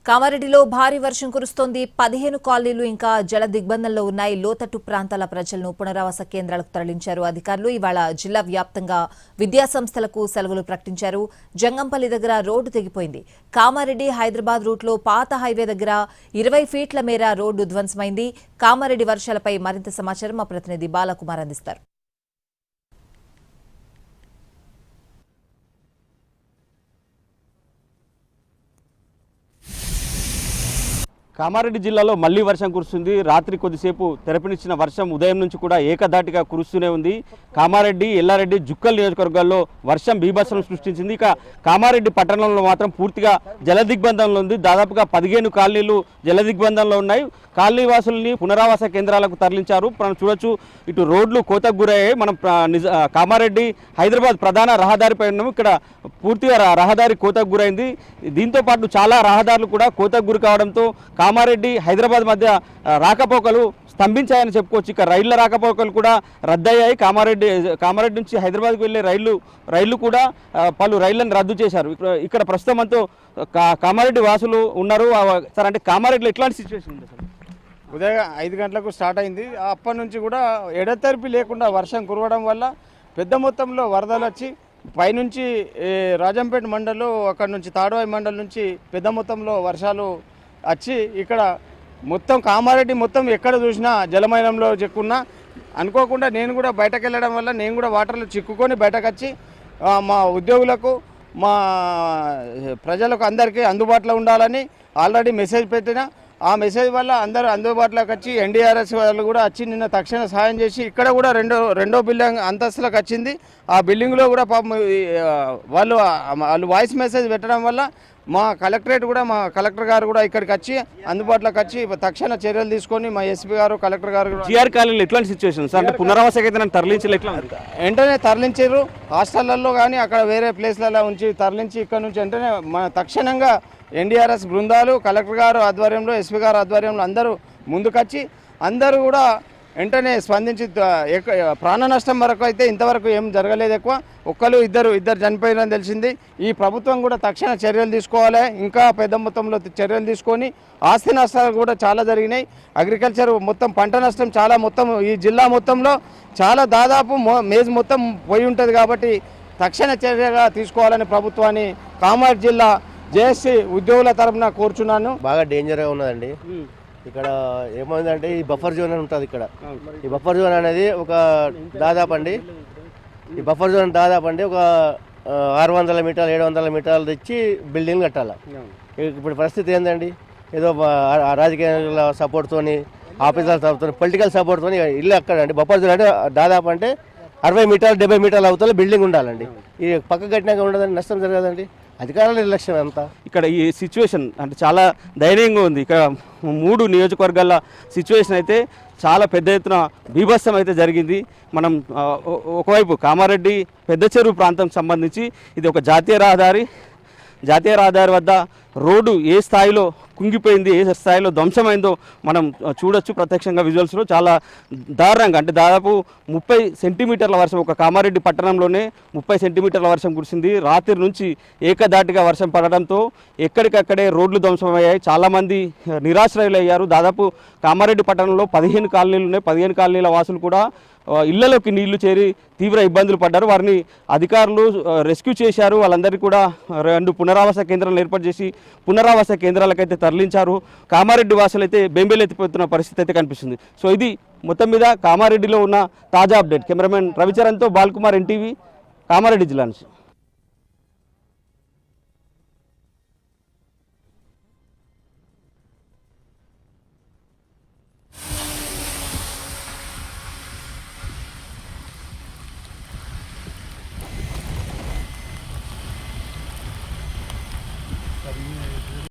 కామారెడ్డిలో భారీ వర్షం కురుస్తోంది. 15 కాలనీలు ఇంకా జల దిగ్బంధంలో ఉన్నాయి. లోతట్టు ప్రాంతాల ప్రజలను పునరావాస కేంద్రాలకు తరలించారు అధికారులు. ఇవాళ జిల్లా వ్యాప్తంగా విద్యాసంస్థలకు సెలవులు ప్రకటించారు. జంగంపల్లి దగ్గర రోడ్డు తెగిపోయింది. కామారెడ్డి హైదరాబాద్ రూట్లో పాత హైవే దగ్గర 20 ఫీట్ల మేర రోడ్డు ధ్వంసమైంది. కామారెడ్డి వర్షాలపై మరింత సమాచారం మా ప్రతినిధి బాలకుమార్ అందిస్తారు. కామారెడ్డి జిల్లాలో మళ్లీ వర్షం కురుస్తుంది. రాత్రి కొద్దిసేపు తెరపినిచ్చిన వర్షం ఉదయం నుంచి కూడా ఏకధాటిగా కురుస్తూనే ఉంది. కామారెడ్డి, ఎల్లారెడ్డి, జుక్కల్ నియోజకవర్గాల్లో వర్షం బీభత్సం సృష్టించింది. ఇక కామారెడ్డి పట్టణంలో మాత్రం పూర్తిగా జల దిగ్బంధంలో ఉంది. దాదాపుగా 15 కాలనీలు జల దిగ్బంధంలో ఉన్నాయి. కాలనీ వాసుల్ని పునరావాస కేంద్రాలకు తరలించారు. మనం చూడొచ్చు, ఇటు రోడ్లు కోతకు గురయ్యాయి. మనం కామారెడ్డి హైదరాబాద్ ప్రధాన రహదారిపై ఉన్నాము. ఇక్కడ పూర్తిగా రహదారి కోతకు గురైంది. దీంతో పాటు చాలా రహదారులు కూడా కోతకు గురి కావడంతో కామారెడ్డి హైదరాబాద్ మధ్య రాకపోకలు స్తంభించాయని చెప్పుకోవచ్చు. ఇక రైళ్ల రాకపోకలు కూడా రద్దయ్యాయి. కామారెడ్డి నుంచి హైదరాబాద్కు వెళ్ళే రైళ్లు కూడా పలు రైళ్లను రద్దు చేశారు. ఇక్కడ ప్రస్తుతం అంతా కామారెడ్డి వాసులు ఉన్నారు. సార్, అంటే కామారెడ్డిలో ఎట్లాంటి సిచ్యువేషన్ ఉంది సార్? ఉదయం 5 గంటలకు స్టార్ట్ అయింది. అప్పటి నుంచి కూడా ఎడతెరిపి లేకుండా వర్షం కురవడం వల్ల పెద్ద మొత్తంలో వరదలు వచ్చి పైనుంచి రాజంపేట మండలం, అక్కడ నుంచి తాడవాయి మండలం నుంచి పెద్ద మొత్తంలో వర్షాలు వచ్చి ఇక్కడ మొత్తం కామారెడ్డి మొత్తం ఎక్కడ చూసినా జలమయంలో చిక్కున్నా. అనుకోకుండా నేను కూడా బయటకు వెళ్ళడం వల్ల నేను కూడా వాటర్లో చిక్కుకొని బయటకు వచ్చి మా ఉద్యోగులకు, మా ప్రజలకు అందరికీ అందుబాటులో ఉండాలని ఆల్రెడీ మెసేజ్ పెట్టిన. ఆ మెసేజ్ వల్ల అందరూ అందుబాటులోకి వచ్చి ఎన్డీఆర్ఎస్ వాళ్ళు కూడా వచ్చి నిన్న తక్షణ సహాయం చేసి ఇక్కడ కూడా రెండో బిల్డింగ్ అంతస్తులకు వచ్చింది. ఆ బిల్డింగ్లో కూడా పాపం వాళ్ళు వాయిస్ మెసేజ్ పెట్టడం వల్ల మా కలెక్టర్ గారు కూడా ఇక్కడికి వచ్చి అందుబాటులోకి వచ్చి తక్షణ చర్యలు తీసుకొని మా ఎస్పీ గారు, కలెక్టర్ గారు జిఆర్ కాలనీలో ఎట్లాంటి సిచ్యువేషన్ సార్? అంటే పునరావాస కేంద్రాన్ని తరలించి వెంటనే తరలించారు. హాస్టళ్లలో కానీ అక్కడ వేరే ప్లేస్లలో ఉంచి తరలించి ఇక్కడ నుంచి వెంటనే తక్షణంగా ఎన్డీఆర్ఎస్ బృందాలు, కలెక్టర్ గారు ఆధ్వర్యంలో, ఎస్పీ గారు ఆధ్వర్యంలో అందరూ ముందుకొచ్చి అందరూ కూడా వెంటనే స్పందించి ప్రాణ నష్టం వరకు అయితే ఇంతవరకు ఏం జరగలేదు. ఎక్కువ ఇద్దరు చనిపోయినని తెలిసింది. ఈ ప్రభుత్వం కూడా తక్షణ చర్యలు తీసుకోవాలి. ఇంకా పెద్ద మొత్తంలో చర్యలు తీసుకొని ఆస్తి నష్టాలు కూడా చాలా జరిగినాయి. అగ్రికల్చర్ మొత్తం పంట నష్టం చాలా ఈ జిల్లా మొత్తంలో చాలా దాదాపు మేజ్ మొత్తం పోయి ఉంటుంది. కాబట్టి తక్షణ చర్యగా తీసుకోవాలని ప్రభుత్వాన్ని కామారెడ్డి జిల్లా జేఏసీ ఉద్యోగుల తరఫున కోరుచున్నాను. బాగా డేంజర్గా ఉన్నదండి. ఇక్కడ ఏమైందంటే ఈ బఫర్ జోన్ అని ఉంటుంది. ఇక్కడ ఈ బఫర్ జోన్ అనేది ఒక దాదాపు అండి ఒక 600 మీటర్లు 700 మీటర్లు తెచ్చి బిల్డింగ్ కట్టాలి. ఇప్పుడు పరిస్థితి ఏంటండి, ఏదో రాజకీయ సపోర్ట్తోని, ఆఫీసర్ల సపోర్ట్తో, పొలిటికల్ సపోర్ట్తో ఇల్లు అక్కడ అండి. బఫర్ జోన్ అంటే దాదాపు అంటే 60 మీటర్లు 70 మీటర్లు అవుతా బిల్డింగ్ ఉండాలండి. ఈ పక్క కట్టినాక ఉండదండి, నష్టం జరగదండి. అధికారుల నిర్లక్ష్యం అంతా. ఇక్కడ ఈ సిచ్యువేషన్ అంటే చాలా దయనీయంగా ఉంది. ఇక్కడ 3 నియోజకవర్గాల సిచ్యువేషన్ అయితే చాలా పెద్ద ఎత్తున బీభత్సం అయితే జరిగింది. మనం ఒకవైపు కామారెడ్డి పెద్ద చెరువు ప్రాంతం సంబంధించి ఇది ఒక జాతీయ రహదారి వద్ద రోడ్డు ఏ స్థాయిలో కుంగిపోయింది, ఏ స్థాయిలో ధ్వంసమైందో మనం చూడొచ్చు ప్రత్యక్షంగా విజువల్స్లో. చాలా దారుణంగా అంటే దాదాపు 30 సెంటీమీటర్ల వర్షం ఒక కామారెడ్డి పట్టణంలోనే 30 సెంటీమీటర్ల వర్షం కురిసింది. రాత్రి నుంచి ఏకధాటిగా వర్షం పడడంతో ఎక్కడికక్కడే రోడ్లు ధ్వంసమయ్యాయి. చాలామంది నిరాశ్రయులయ్యారు. దాదాపు కామారెడ్డి పట్టణంలో 15 కాలనీలు ఉన్నాయి. 15 కాలనీల వాసులు కూడా ఇళ్లలోకి నీళ్లు చేరి తీవ్ర ఇబ్బందులు పడ్డారు. వారిని అధికారులు రెస్క్యూ చేశారు. వాళ్ళందరికీ కూడా 2 పునరావాస కేంద్రాలను ఏర్పాటు చేసి పునరావాస కేంద్రాలకైతే తరలించారు. కామారెడ్డి వాసులు అయితే బెంబేలెత్తిపోతున్న పరిస్థితి అయితే కనిపిస్తుంది. సో ఇది మొత్తం మీద కామారెడ్డిలో ఉన్న తాజా అప్డేట్. కెమెరామెన్ రవిచరణ్తో బాల్కుమార్, ఎన్టీవీ, కామారెడ్డి జిల్లా నుంచి.